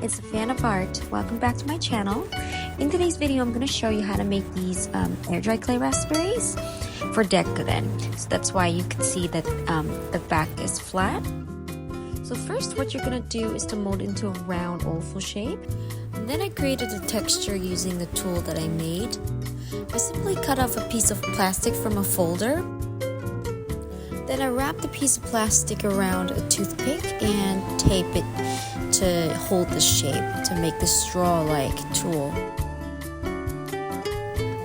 it's a fan of art. Welcome back to my channel. In today's video, I'm going to show you how to make these air dry clay raspberries for Decoden. So that's why you can see that the back is flat. So first, what you're going to do is to mold into a round oval shape. And then I created a texture using the tool that I made. I simply cut off a piece of plastic from a folder. Then I wrapped the piece of plastic around a toothpick and tape it to hold the shape to make the straw-like tool.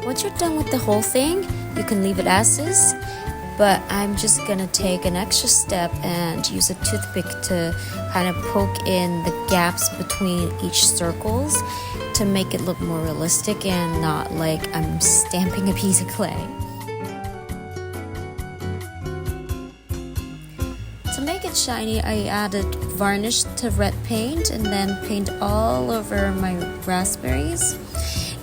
Once you're done with the whole thing, you can leave it as is, but I'm just gonna take an extra step and use a toothpick to kind of poke in the gaps between each circles to make it look more realistic and not like I'm stamping a piece of clay. To make it shiny, I added varnish to red paint and then paint all over my raspberries.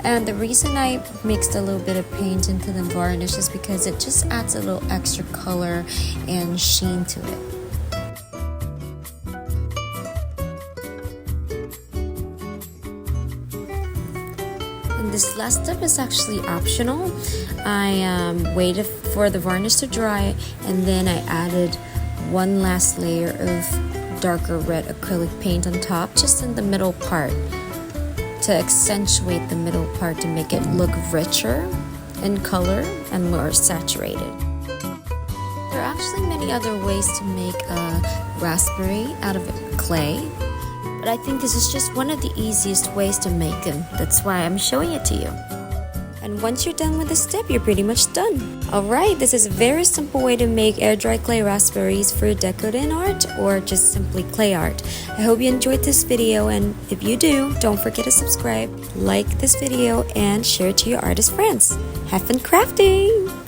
And the reason I mixed a little bit of paint into the varnish is because it just adds a little extra color and sheen to it. And this last step is actually optional. I waited for the varnish to dry and then I added one last layer of darker red acrylic paint on top, just in the middle part, to accentuate the middle part to make it look richer in color and more saturated. There are actually many other ways to make a raspberry out of clay, but I think this is just one of the easiest ways to make them. That's why I'm showing it to you. And once you're done with this step, you're pretty much done. Alright, this is a very simple way to make air dry clay raspberries for Decoden art or just simply clay art. I hope you enjoyed this video, and if you do, don't forget to subscribe, like this video, and share it to your artist friends. Have fun crafting!